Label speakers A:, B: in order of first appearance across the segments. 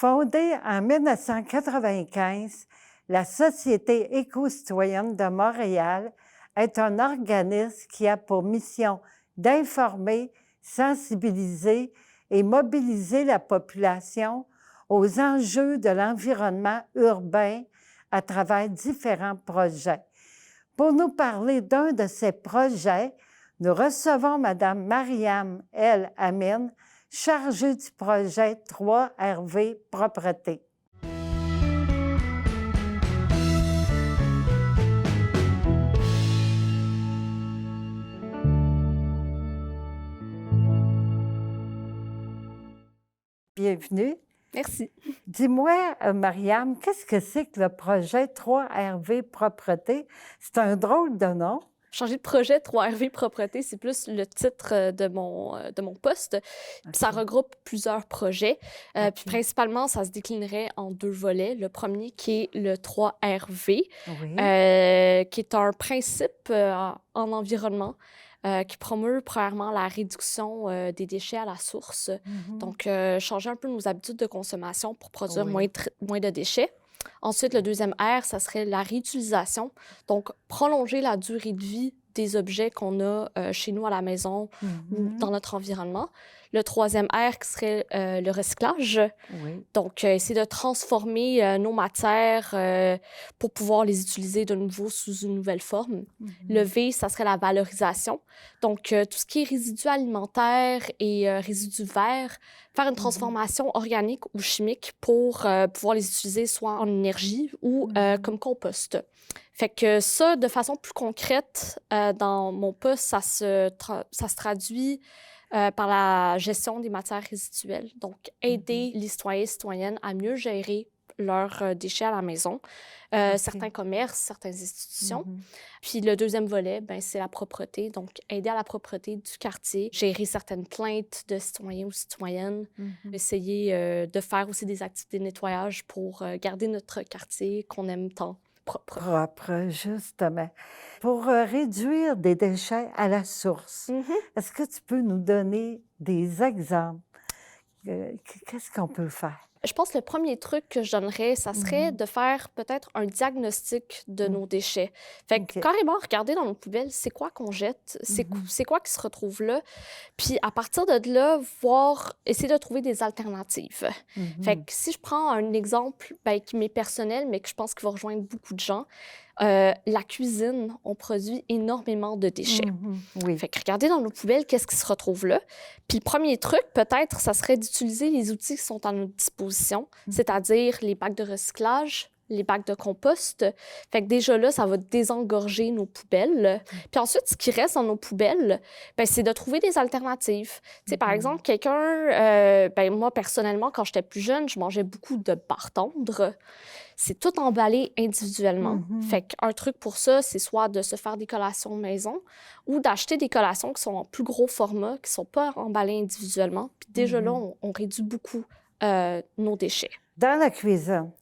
A: Fondée en 1995, la Société éco-citoyenne de Montréal est un organisme qui a pour mission d'informer, sensibiliser et mobiliser la population aux enjeux de l'environnement urbain à travers différents projets. Pour nous parler d'un de ces projets, nous recevons Mme Mariam El Amin, chargée du projet 3RV Propreté. Bienvenue.
B: Merci.
A: Dis-moi, Mariam, qu'est-ce que c'est que le projet 3RV Propreté? C'est un drôle de nom.
B: Changer de projet 3RV Propreté, c'est plus le titre de mon poste. Okay. Ça regroupe plusieurs projets. Okay. Puis principalement, ça se déclinerait en deux volets. Le premier qui est le 3RV, qui est un principe en environnement qui promeut premièrement la réduction des déchets à la source. Donc, changer un peu nos habitudes de consommation pour produire moins de déchets. Ensuite, le deuxième R, ça serait la réutilisation. Donc, prolonger la durée de vie des objets qu'on a chez nous à la maison ou dans notre environnement. Le troisième R qui serait le recyclage. Donc, essayer de transformer nos matières pour pouvoir les utiliser de nouveau sous une nouvelle forme. Le V, ça serait la valorisation. Donc, tout ce qui est résidus alimentaires et résidus verts, faire une transformation organique ou chimique pour pouvoir les utiliser soit en énergie ou comme compost. Fait que ça, de façon plus concrète, dans mon poste, ça se traduit par la gestion des matières résiduelles. Donc, aider les citoyens et citoyennes à mieux gérer leurs déchets à la maison, certains commerces, certaines institutions. Puis le deuxième volet, c'est la propreté. Donc, aider à la propreté du quartier, gérer certaines plaintes de citoyens ou citoyennes, essayer de faire aussi des activités de nettoyage pour garder notre quartier qu'on aime tant.
A: Propre, justement. Pour réduire des déchets à la source, est-ce que tu peux nous donner des exemples? Qu'est-ce qu'on peut faire?
B: Je pense que le premier truc que je donnerais, ça serait de faire peut-être un diagnostic de nos déchets. Fait que carrément, regarder dans nos poubelles, c'est quoi qu'on jette, c'est quoi qui se retrouve là. Puis à partir de là, essayer de trouver des alternatives. Fait que si je prends un exemple qui m'est personnel, mais que je pense qu'il va rejoindre beaucoup de gens, la cuisine, on produit énormément de déchets. Fait que regardez dans nos poubelles, qu'est-ce qui se retrouve là. Puis le premier truc, peut-être, ça serait d'utiliser les outils qui sont à notre disposition, c'est-à-dire les bacs de recyclage, les bacs de compost. Fait que déjà là, ça va désengorger nos poubelles. Puis ensuite, ce qui reste dans nos poubelles, c'est de trouver des alternatives. Tu sais, par exemple, quelqu'un... moi, personnellement, quand j'étais plus jeune, je mangeais beaucoup de barres tendres. C'est tout emballé individuellement. Fait qu'un truc pour ça, c'est soit de se faire des collations maison ou d'acheter des collations qui sont en plus gros format, qui ne sont pas emballées individuellement. Puis déjà là, on réduit beaucoup nos déchets.
A: Dans la cuisine,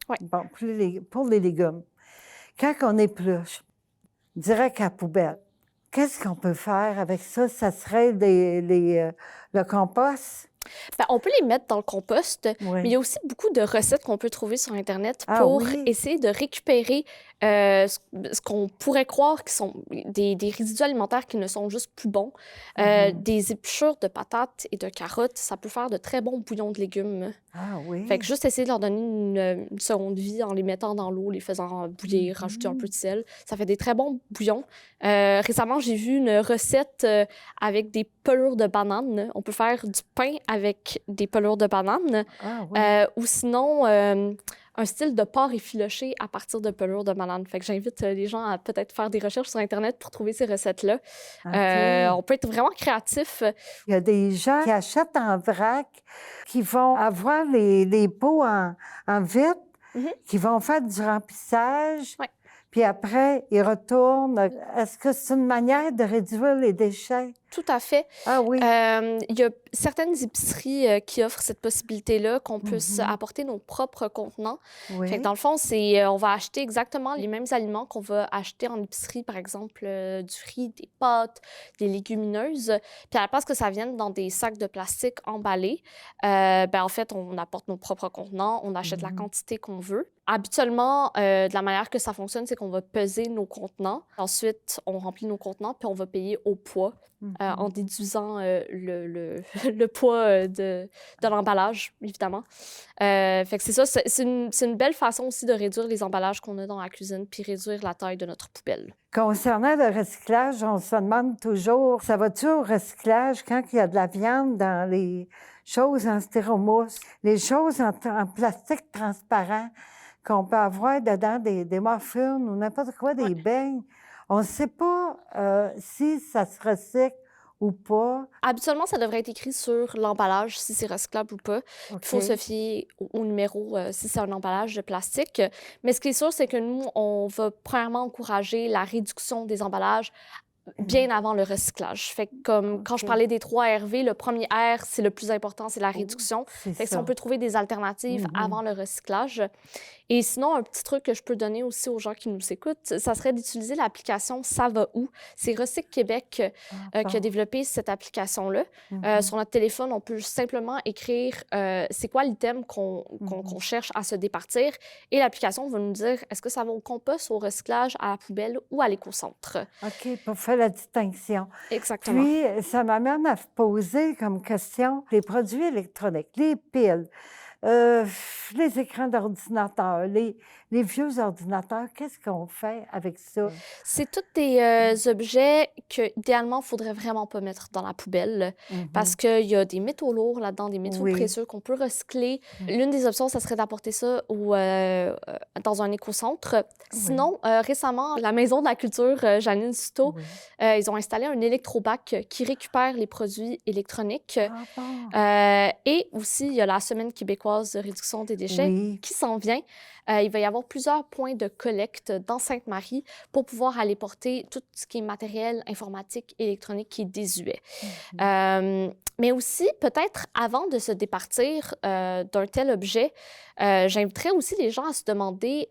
A: pour les légumes, quand on épluche, direct à la poubelle, qu'est-ce qu'on peut faire avec ça? Ça serait le compost?
B: On peut les mettre dans le compost, mais il y a aussi beaucoup de recettes qu'on peut trouver sur Internet pour essayer de récupérer ce qu'on pourrait croire qui sont des résidus alimentaires qui ne sont juste plus bons. Des épluchures de patates et de carottes, ça peut faire de très bons bouillons de légumes. Fait que juste essayer de leur donner une seconde vie en les mettant dans l'eau, les faisant bouillir, rajouter un peu de sel. Ça fait des très bons bouillons. Récemment, j'ai vu une recette avec des pelures de bananes. On peut faire du pain avec des pelures de bananes. Ou sinon, un style de porc effiloché à partir de pelures de bananes. Fait que j'invite les gens à peut-être faire des recherches sur Internet pour trouver ces recettes-là. On peut être vraiment créatif.
A: Il y a des gens qui achètent en vrac, qui vont avoir les pots en vitre, qui vont faire du remplissage. Puis après, ils retournent. Est-ce que c'est une manière de réduire les déchets?
B: Tout à fait.
A: Ah oui.
B: Il y a certaines épiceries qui offrent cette possibilité-là, qu'on puisse apporter nos propres contenants.
A: Oui.
B: Fait que dans le fond, on va acheter exactement les mêmes aliments qu'on va acheter en épicerie, par exemple du riz, des pâtes, des légumineuses. Puis à la place que ça vienne dans des sacs de plastique emballés, en fait, on apporte nos propres contenants, on achète la quantité qu'on veut. Habituellement, de la manière que ça fonctionne, c'est qu'on va peser nos contenants. Ensuite, on remplit nos contenants, puis on va payer au poids en déduisant le poids de l'emballage, évidemment. Fait que c'est ça, c'est une belle façon aussi de réduire les emballages qu'on a dans la cuisine, puis réduire la taille de notre poubelle.
A: Concernant le recyclage, on se demande toujours, ça va-tu au recyclage quand il y a de la viande dans les choses en styromousse, les choses en plastique transparent qu'on peut avoir dedans des muffins ou n'importe quoi, des beignes. On ne sait pas si ça se recycle ou pas.
B: Habituellement, ça devrait être écrit sur l'emballage si c'est recyclable ou pas. Il faut se fier au numéro si c'est un emballage de plastique. Mais ce qui est sûr, c'est que nous, on va premièrement encourager la réduction des emballages bien avant le recyclage. Fait que comme quand je parlais des 3 RV, le premier R, c'est le plus important, c'est la réduction. Fait que si on peut trouver des alternatives avant le recyclage. Et sinon, un petit truc que je peux donner aussi aux gens qui nous écoutent, ça serait d'utiliser l'application Ça va où? C'est Recyc Québec qui a développé cette application-là. Sur notre téléphone, on peut simplement écrire c'est quoi l'item qu'on cherche à se départir. Et l'application va nous dire est-ce que ça va au compost, au recyclage, à la poubelle ou à l'écocentre.
A: OK, pour faire la distinction.
B: Exactement.
A: Puis, ça m'amène à poser comme question les produits électroniques, les piles. Les écrans d'ordinateur, les vieux ordinateurs, qu'est-ce qu'on fait avec ça?
B: C'est tous des objets que, idéalement, il ne faudrait vraiment pas mettre dans la poubelle parce qu'il y a des métaux lourds là-dedans, des métaux précieux qu'on peut recycler. L'une des options, ça serait d'apporter ça dans un écocentre. Sinon, récemment, la Maison de la culture Janine Souto, ils ont installé un électrobac qui récupère les produits électroniques. Et aussi, il y a la Semaine québécoise de réduction des déchets qui s'en vient. Il va y avoir plusieurs points de collecte dans Sainte-Marie pour pouvoir aller porter tout ce qui est matériel informatique, électronique qui est désuet. Mais aussi, peut-être avant de se départir d'un tel objet, j'inviterais aussi les gens à se demander,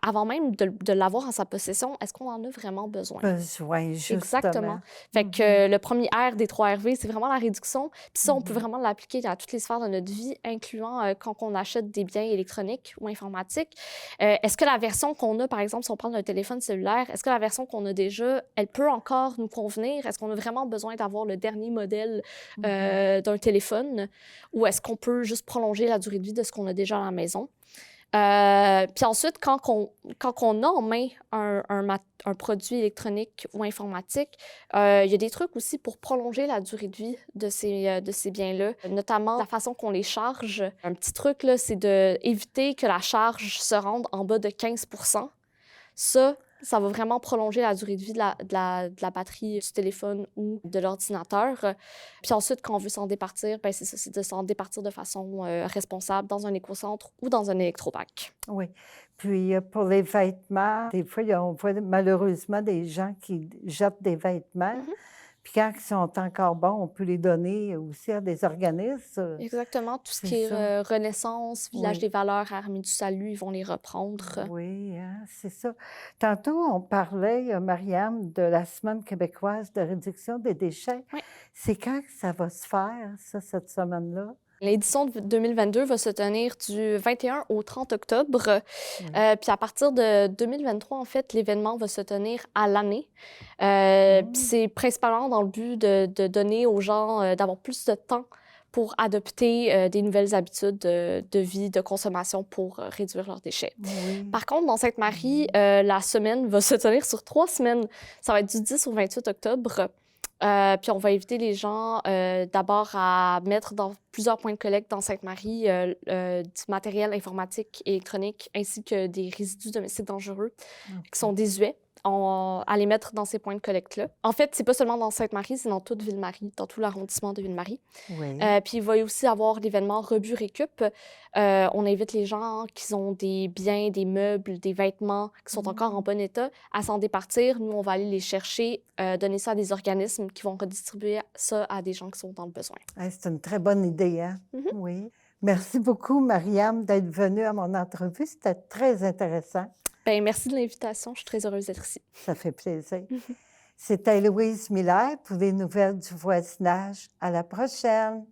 B: avant même de l'avoir en sa possession, est-ce qu'on en a vraiment besoin?
A: Besoin, justement.
B: Exactement. Fait que le premier R des 3 RV, c'est vraiment la réduction. Puis ça, on peut vraiment l'appliquer à toutes les sphères de notre vie, incluant quand on achète des biens électroniques ou informatiques. Est-ce que la version qu'on a, par exemple, si on parle d'un téléphone cellulaire, est-ce que la version qu'on a déjà, elle peut encore nous convenir? Est-ce qu'on a vraiment besoin d'avoir le dernier modèle d'un téléphone? Ou est-ce qu'on peut juste prolonger la durée de vie de ce qu'on a déjà à la maison? Puis ensuite, quand on a en main un produit électronique ou informatique, il y a des trucs aussi pour prolonger la durée de vie de ces biens-là, notamment la façon qu'on les charge. Un petit truc, là, c'est d'éviter que la charge se rende en bas de 15 %. Ça va vraiment prolonger la durée de vie de la batterie du téléphone ou de l'ordinateur. Puis ensuite, quand on veut s'en départir, c'est ça, c'est de s'en départir de façon responsable dans un écocentre ou dans un électrobac.
A: Oui. Puis pour les vêtements, des fois, on voit malheureusement des gens qui jettent des vêtements. Puis quand ils sont encore bons, on peut les donner aussi à des organismes.
B: Exactement. Tout ce qui est Renaissance, Village des valeurs, Armée du salut, ils vont les reprendre.
A: Oui, c'est ça. Tantôt, on parlait, Mariam, de la Semaine québécoise de réduction des déchets.
B: Oui.
A: C'est quand que ça va se faire, ça, cette semaine-là?
B: L'édition de 2022 va se tenir du 21 au 30 octobre. Puis à partir de 2023, en fait, l'événement va se tenir à l'année. Puis c'est principalement dans le but de donner aux gens d'avoir plus de temps pour adopter des nouvelles habitudes de vie, de consommation pour réduire leurs déchets. Par contre, dans Sainte-Marie, la semaine va se tenir sur 3 semaines. Ça va être du 10 au 28 octobre. Puis on va inviter les gens d'abord à mettre dans plusieurs points de collecte dans Sainte-Marie du matériel informatique et électronique ainsi que des résidus domestiques dangereux qui sont désuets. à les mettre dans ces points de collecte-là. En fait, c'est pas seulement dans Sainte-Marie, c'est dans toute Ville-Marie, dans tout l'arrondissement de Ville-Marie.
A: Oui.
B: Puis il va y aussi avoir l'événement Rebut Récup. On invite les gens qui ont des biens, des meubles, des vêtements qui sont encore en bon état à s'en départir. Nous, on va aller les chercher, donner ça à des organismes qui vont redistribuer ça à des gens qui sont dans le besoin.
A: C'est une très bonne idée, hein? Oui. Merci beaucoup, Mariam, d'être venue à mon entrevue. C'était très intéressant.
B: Bien, merci de l'invitation. Je suis très heureuse d'être ici.
A: Ça fait plaisir. C'était Louise Miller pour les nouvelles du voisinage. À la prochaine.